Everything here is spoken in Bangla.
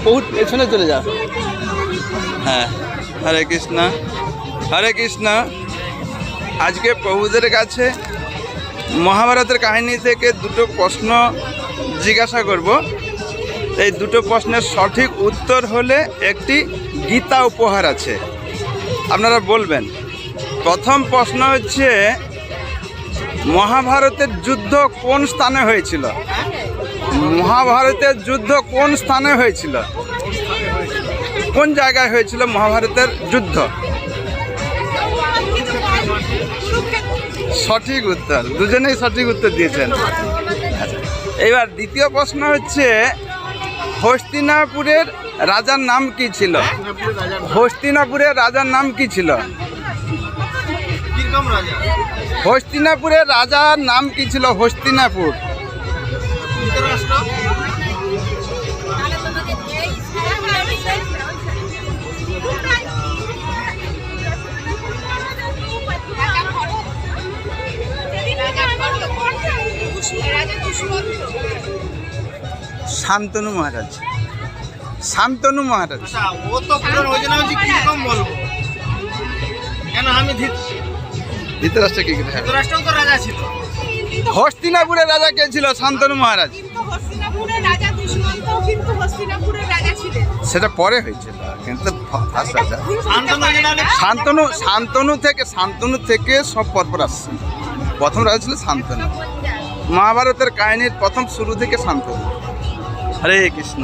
বহুত পেছনে চলে যাও। হ্যাঁ, হরে কৃষ্ণ হরে কৃষ্ণ। আজকে প্রভুদের কাছে মহাভারতের কাহিনী থেকে দুটো প্রশ্ন জিজ্ঞাসা করব। এই দুটো প্রশ্নের সঠিক উত্তর হলে একটি গীতা উপহার আছে, আপনারা বলবেন। প্রথম প্রশ্ন হচ্ছে, মহাভারতের যুদ্ধ কোন স্থানে হয়েছিল? মহাভারতের যুদ্ধ কোন স্থানে হয়েছিল? কোন জায়গায় হয়েছিল মহাভারতের যুদ্ধ? সঠিক উত্তর, দুজনেই সঠিক উত্তর দিয়েছেন। এবার দ্বিতীয় প্রশ্ন হচ্ছে, হস্তিনাপুরের রাজার নাম কি ছিল? হস্তিনাপুরের রাজার নাম কি ছিল? হস্তিনাপুরের রাজার নাম কি ছিল? হস্তিনাপুর। শান্তনু মহারাজ। শান্তনু মহারাজ। ও তো পুরো ওই জন্য কি রকম বলবো, কেন আমি ধৃতরাষ্ট্র কি? ধৃতরাষ্ট্রও তো রাজা ছিল। হস্তিনাপুরের রাজা কে ছিল? শান্তনু মহারাজ। সেটা পরে হয়েছিল, কিন্তু শান্তনু থেকে সব পরপর আসছে। প্রথম রাজা ছিল শান্তনু। মহাভারতের কাহিনীর প্রথম শুরু থেকে শান্তনু। হরে কৃষ্ণ।